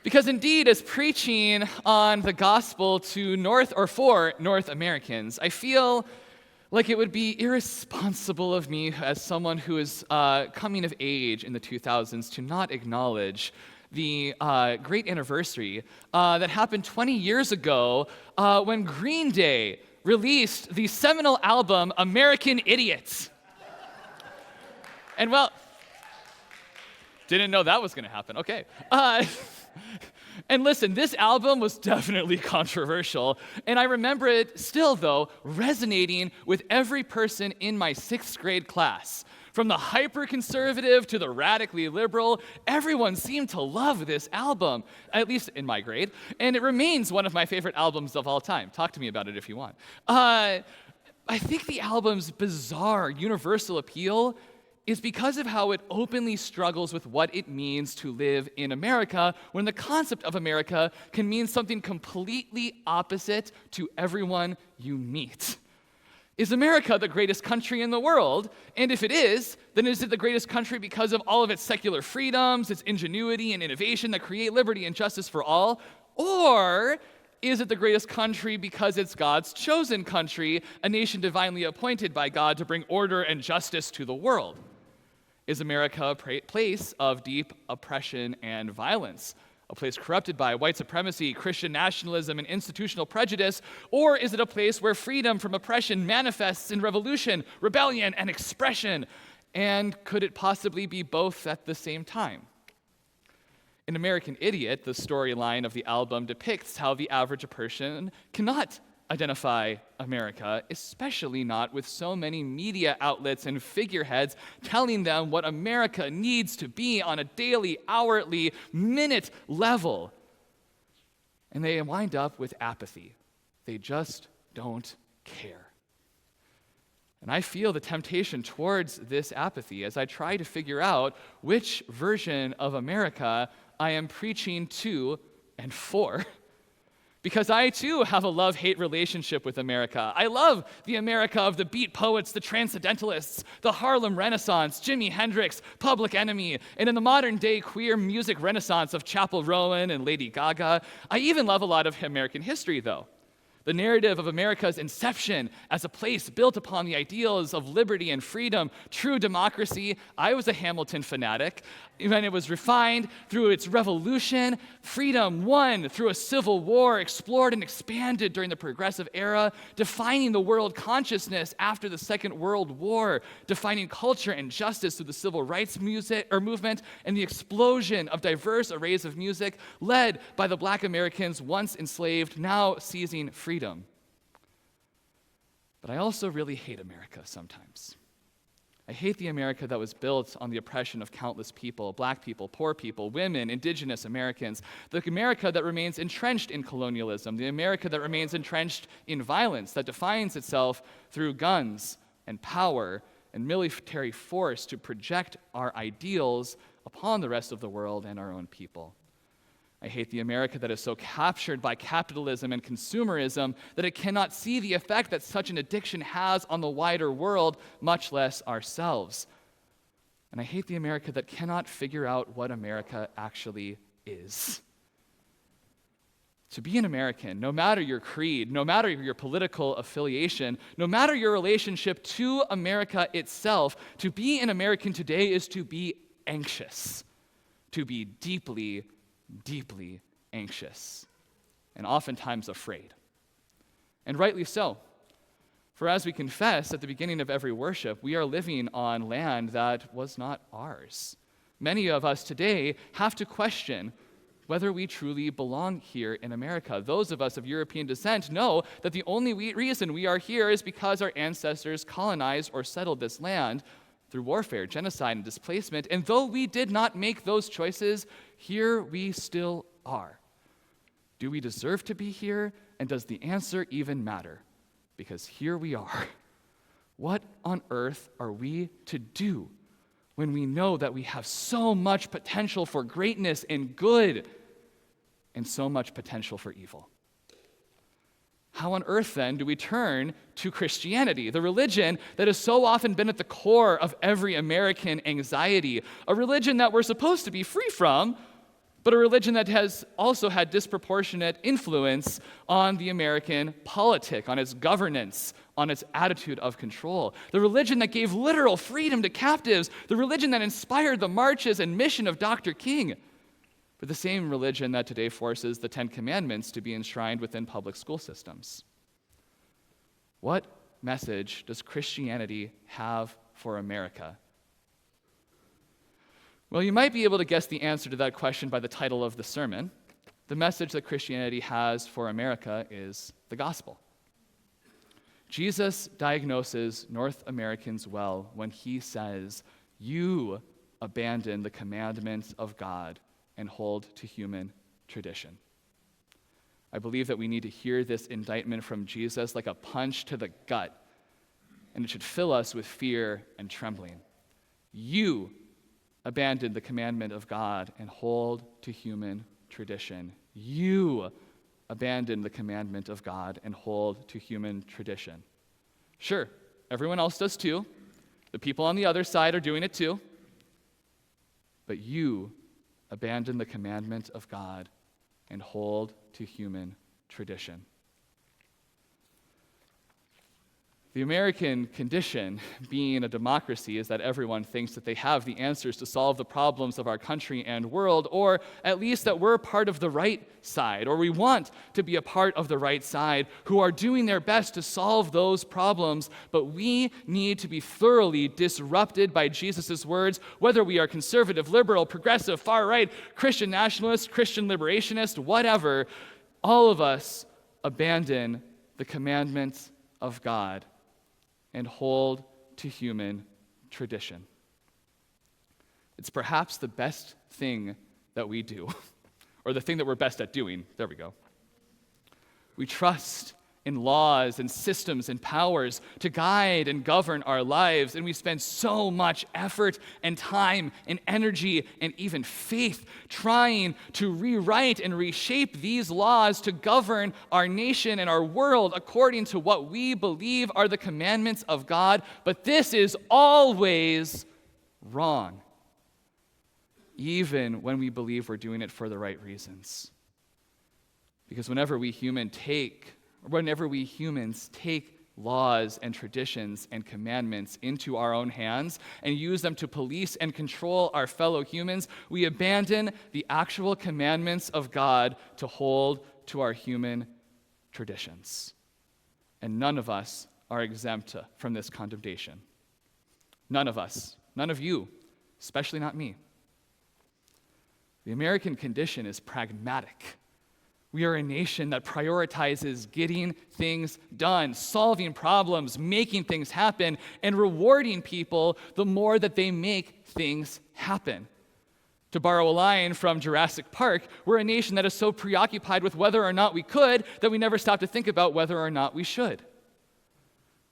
Because indeed, as preaching on the gospel to for North Americans, I feel like it would be irresponsible of me as someone who is coming of age in the 2000s to not acknowledge the great anniversary that happened 20 years ago when Green Day released the seminal album American Idiots. And well, didn't know that was going to happen. Okay. And listen, this album was definitely controversial, and I remember it still, though, resonating with every person in my 6th grade class. From the hyper-conservative to the radically liberal, everyone seemed to love this album, at least in my grade, and it remains one of my favorite albums of all time. Talk to me about it if you want. I think the album's bizarre, universal appeal is because of how it openly struggles with what it means to live in America, when the concept of America can mean something completely opposite to everyone you meet. Is America the greatest country in the world? And if it is, then is it the greatest country because of all of its secular freedoms, its ingenuity and innovation that create liberty and justice for all? Or is it the greatest country because it's God's chosen country, a nation divinely appointed by God to bring order and justice to the world? Is America a place of deep oppression and violence? A place corrupted by white supremacy, Christian nationalism, and institutional prejudice? Or is it a place where freedom from oppression manifests in revolution, rebellion, and expression? And could it possibly be both at the same time? In American Idiot, the storyline of the album depicts how the average person cannot identify America, especially not with so many media outlets and figureheads telling them what America needs to be on a daily, hourly, minute level. And they wind up with apathy. They just don't care. And I feel the temptation towards this apathy as I try to figure out which version of America I am preaching to and for. Because I, too, have a love-hate relationship with America. I love the America of the beat poets, the transcendentalists, the Harlem Renaissance, Jimi Hendrix, Public Enemy, and in the modern-day queer music renaissance of Chappell Rowan and Lady Gaga. I even love a lot of American history, though. The narrative of America's inception as a place built upon the ideals of liberty and freedom, true democracy. I was a Hamilton fanatic. When it was refined through its revolution, freedom won through a civil war, explored and expanded during the Progressive Era, defining the world consciousness after the Second World War, defining culture and justice through the Civil Rights movement, and the explosion of diverse arrays of music led by the Black Americans once enslaved, now seizing freedom. But I also really hate America sometimes. I hate the America that was built on the oppression of countless people, Black people, poor people, women, indigenous Americans, the America that remains entrenched in colonialism, the America that remains entrenched in violence, that defines itself through guns and power and military force to project our ideals upon the rest of the world and our own people. I hate the America that is so captured by capitalism and consumerism that it cannot see the effect that such an addiction has on the wider world, much less ourselves. And I hate the America that cannot figure out what America actually is. To be an American, no matter your creed, no matter your political affiliation, no matter your relationship to America itself, to be an American today is to be anxious, to be deeply anxious, and oftentimes afraid. And rightly so. For as we confess at the beginning of every worship, we are living on land that was not ours. Many of us today have to question whether we truly belong here in America. Those of us of European descent know that the only reason we are here is because our ancestors colonized or settled this land through warfare, genocide, and displacement. And though we did not make those choices, here we still are. Do we deserve to be here? And does the answer even matter? Because here we are. What on earth are we to do when we know that we have so much potential for greatness and good and so much potential for evil? How on earth, then, do we turn to Christianity, the religion that has so often been at the core of every American anxiety, a religion that we're supposed to be free from, but a religion that has also had disproportionate influence on the American politic, on its governance, on its attitude of control. The religion that gave literal freedom to captives, the religion that inspired the marches and mission of Dr. King, but the same religion that today forces the Ten Commandments to be enshrined within public school systems. What message does Christianity have for America? Well, you might be able to guess the answer to that question by the title of the sermon. The message that Christianity has for America is the gospel. Jesus diagnoses North Americans well when he says, "You abandon the commandments of God and hold to human tradition." I believe that we need to hear this indictment from Jesus like a punch to the gut, and it should fill us with fear and trembling. You abandon the commandment of God and hold to human tradition. You abandon the commandment of God and hold to human tradition. Sure, everyone else does too. The people on the other side are doing it too. But you abandon the commandment of God and hold to human tradition. The American condition, being a democracy, is that everyone thinks that they have the answers to solve the problems of our country and world, or at least that we're part of the right side, or we want to be a part of the right side, who are doing their best to solve those problems. But we need to be thoroughly disrupted by Jesus' words, whether we are conservative, liberal, progressive, far right, Christian nationalist, Christian liberationist, whatever. All of us abandon the commandments of God and hold to human tradition. It's perhaps the best thing that we do, or the thing that we're best at doing. There we go. We trust in laws and systems and powers to guide and govern our lives, and we spend so much effort and time and energy and even faith trying to rewrite and reshape these laws to govern our nation and our world according to what we believe are the commandments of God. But this is always wrong, even when we believe we're doing it for the right reasons. Because whenever we humans take laws and traditions and commandments into our own hands and use them to police and control our fellow humans, we abandon the actual commandments of God to hold to our human traditions. And none of us are exempt from this condemnation. None of us. None of you. Especially not me. The American condition is pragmatic. We are a nation that prioritizes getting things done, solving problems, making things happen, and rewarding people the more that they make things happen. To borrow a line from Jurassic Park, we're a nation that is so preoccupied with whether or not we could that we never stop to think about whether or not we should.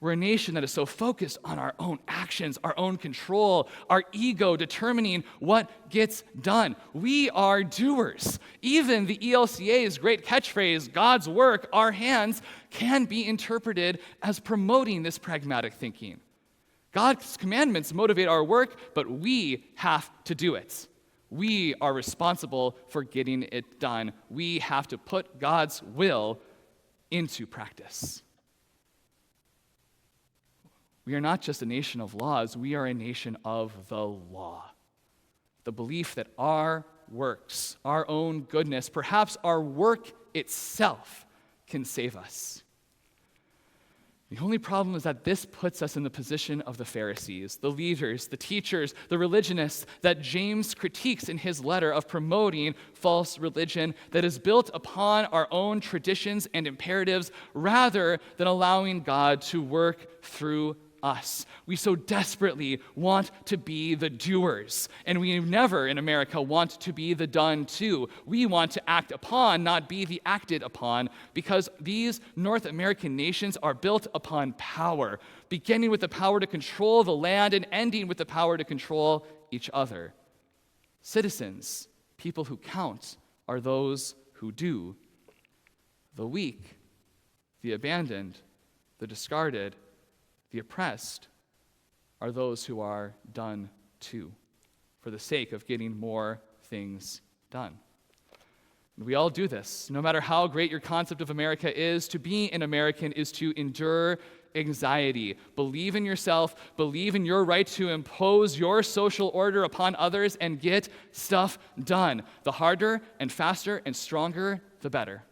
We're a nation that is so focused on our own actions, our own control, our ego determining what gets done. We are doers. Even the ELCA's great catchphrase, God's work, our hands, can be interpreted as promoting this pragmatic thinking. God's commandments motivate our work, but we have to do it. We are responsible for getting it done. We have to put God's will into practice. We are not just a nation of laws, we are a nation of the law. The belief that our works, our own goodness, perhaps our work itself can save us. The only problem is that this puts us in the position of the Pharisees, the leaders, the teachers, the religionists that James critiques in his letter of promoting false religion that is built upon our own traditions and imperatives rather than allowing God to work through us. We so desperately want to be the doers, and we never in America want to be the done to. We want to act upon, not be the acted upon, because these North American nations are built upon power, beginning with the power to control the land and ending with the power to control each other. Citizens, people who count, are those who do. The weak, the abandoned, the discarded, the oppressed are those who are done to, for the sake of getting more things done. We all do this. No matter how great your concept of America is, to be an American is to endure anxiety. Believe in yourself, believe in your right to impose your social order upon others, and get stuff done. The harder and faster and stronger, the better.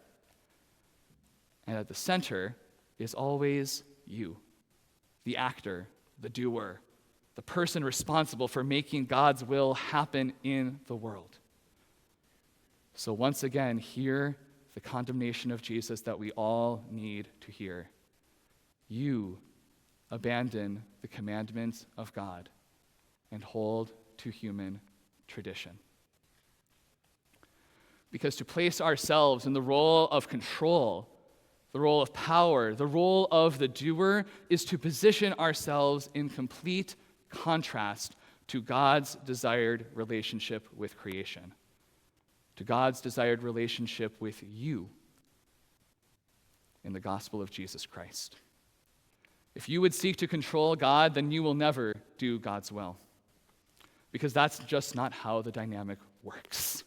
And at the center is always you, the actor, the doer, the person responsible for making God's will happen in the world. So once again, hear the condemnation of Jesus that we all need to hear. You abandon the commandments of God and hold to human tradition. Because to place ourselves in the role of control, the role of power, the role of the doer, is to position ourselves in complete contrast to God's desired relationship with creation, to God's desired relationship with you in the gospel of Jesus Christ. If you would seek to control God, then you will never do God's will, because that's just not how the dynamic works.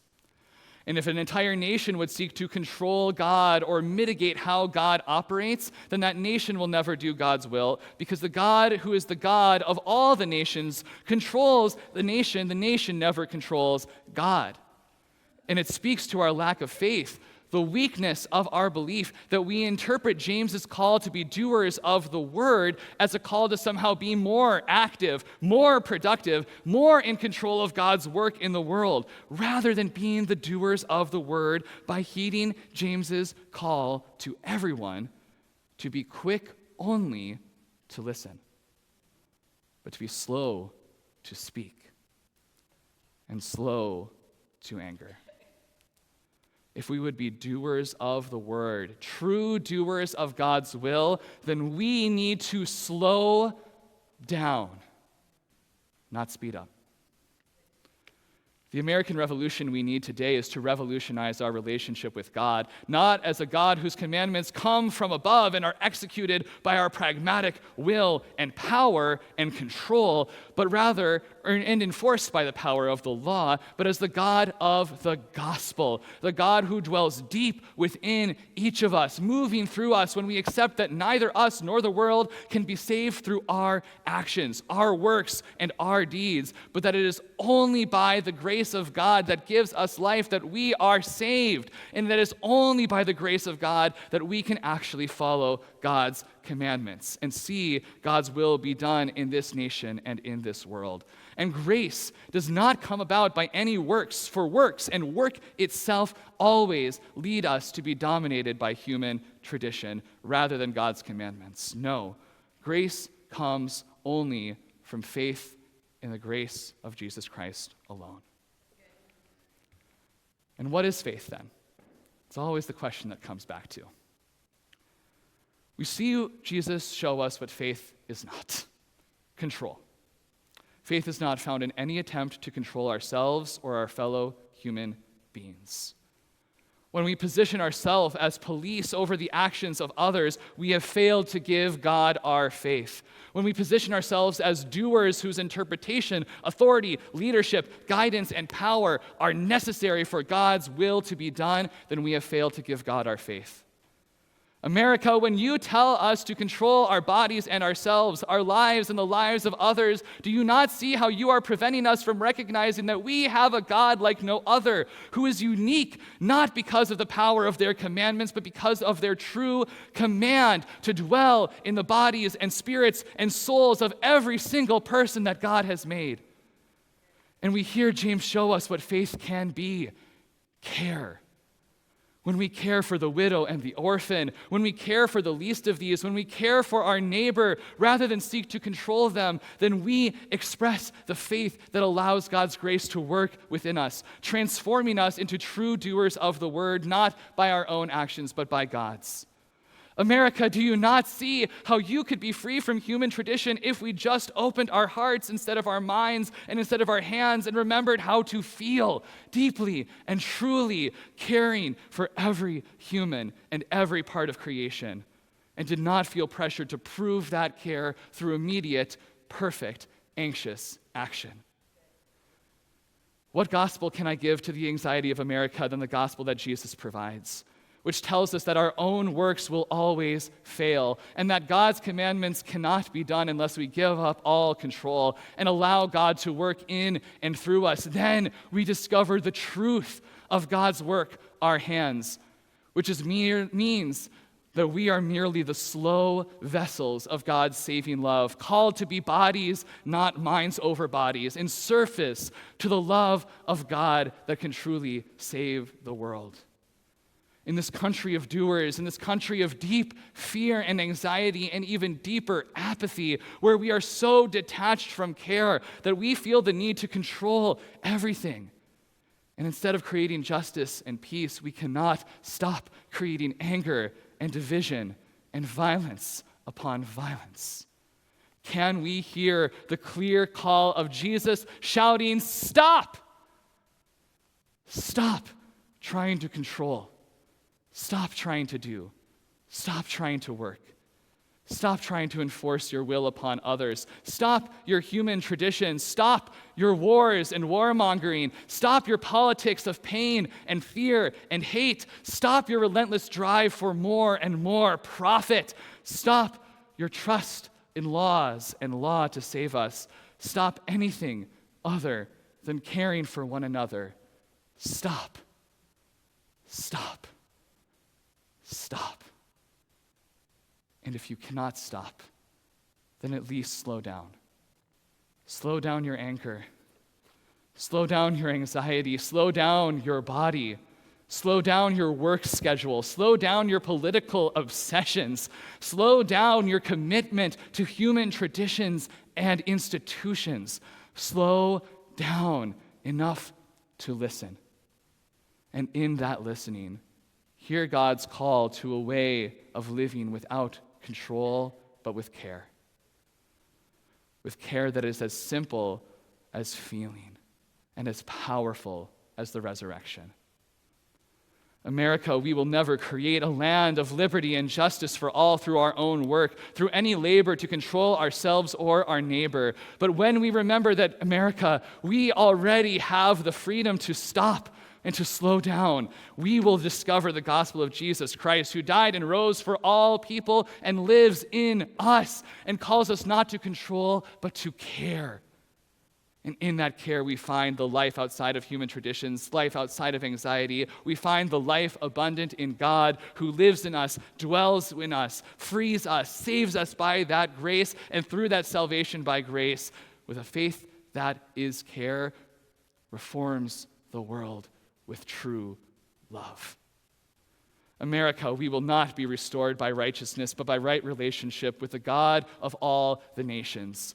And if an entire nation would seek to control God or mitigate how God operates, then that nation will never do God's will, because the God who is the God of all the nations controls the nation never controls God. And it speaks to our lack of faith, the weakness of our belief, that we interpret James's call to be doers of the word as a call to somehow be more active, more productive, more in control of God's work in the world, rather than being the doers of the word by heeding James's call to everyone to be quick only to listen, but to be slow to speak and slow to anger. If we would be doers of the word, true doers of God's will, then we need to slow down, not speed up. The American Revolution we need today is to revolutionize our relationship with God, not as a God whose commandments come from above and are executed by our pragmatic will and power and control, but rather and enforced by the power of the law, but as the God of the gospel, the God who dwells deep within each of us, moving through us when we accept that neither us nor the world can be saved through our actions, our works, and our deeds, but that it is only by the grace of God that gives us life that we are saved, and that is only by the grace of God that we can actually follow God's commandments and see God's will be done in this nation and in this world. And grace does not come about by any works, for works and work itself always lead us to be dominated by human tradition rather than God's commandments. No, grace comes only from faith in the grace of Jesus Christ alone. And what is faith then? It's always the question that comes back to. We see Jesus show us what faith is not: control. Faith is not found in any attempt to control ourselves or our fellow human beings. When we position ourselves as police over the actions of others, we have failed to give God our faith. When we position ourselves as doers whose interpretation, authority, leadership, guidance, and power are necessary for God's will to be done, then we have failed to give God our faith. America, when you tell us to control our bodies and ourselves, our lives and the lives of others, do you not see how you are preventing us from recognizing that we have a God like no other, who is unique, not because of the power of their commandments, but because of their true command to dwell in the bodies and spirits and souls of every single person that God has made? And we hear James show us what faith can be: care. When we care for the widow and the orphan, when we care for the least of these, when we care for our neighbor rather than seek to control them, then we express the faith that allows God's grace to work within us, transforming us into true doers of the word, not by our own actions, but by God's. America, do you not see how you could be free from human tradition if we just opened our hearts instead of our minds and instead of our hands and remembered how to feel deeply and truly caring for every human and every part of creation, and did not feel pressured to prove that care through immediate, perfect, anxious action? What gospel can I give to the anxiety of America than the gospel that Jesus provides, which tells us that our own works will always fail and that God's commandments cannot be done unless we give up all control and allow God to work in and through us? Then we discover the truth of God's work, our hands, which means that we are merely the slow vessels of God's saving love, called to be bodies, not minds over bodies, and surface to the love of God that can truly save the world. In this country of doers, in this country of deep fear and anxiety and even deeper apathy, where we are so detached from care that we feel the need to control everything. And instead of creating justice and peace, we cannot stop creating anger and division and violence upon violence. Can we hear the clear call of Jesus shouting, "Stop! Stop trying to control. Stop trying to do. Stop trying to work. Stop trying to enforce your will upon others. Stop your human traditions. Stop your wars and warmongering. Stop your politics of pain and fear and hate. Stop your relentless drive for more and more profit. Stop your trust in laws and law to save us. Stop anything other than caring for one another. Stop. Stop. Stop. And if you cannot stop, then at least slow down. Slow down your anger. Slow down your anxiety. Slow down your body. Slow down your work schedule. Slow down your political obsessions. Slow down your commitment to human traditions and institutions. Slow down enough to listen. And in that listening, hear God's call to a way of living without control, but with care. With care that is as simple as feeling and as powerful as the resurrection. America, we will never create a land of liberty and justice for all through our own work, through any labor to control ourselves or our neighbor. But when we remember that, America, we already have the freedom to stop and to slow down, we will discover the gospel of Jesus Christ, who died and rose for all people and lives in us and calls us not to control, but to care. And in that care, we find the life outside of human traditions, life outside of anxiety. We find the life abundant in God, who lives in us, dwells in us, frees us, saves us by that grace, and through that salvation by grace, with a faith that is care, reforms the world with true love. America, we will not be restored by righteousness, but by right relationship with the God of all the nations.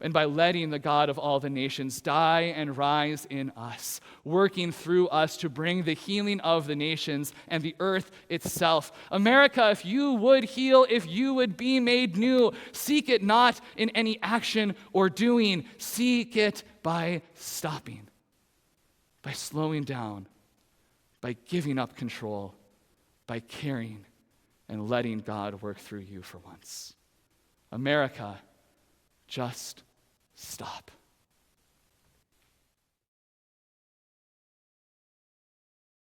And by letting the God of all the nations die and rise in us, working through us to bring the healing of the nations and the earth itself. America, if you would heal, if you would be made new, seek it not in any action or doing. Seek it by stopping, by slowing down, by giving up control, by caring and letting God work through you for once. America, just stop.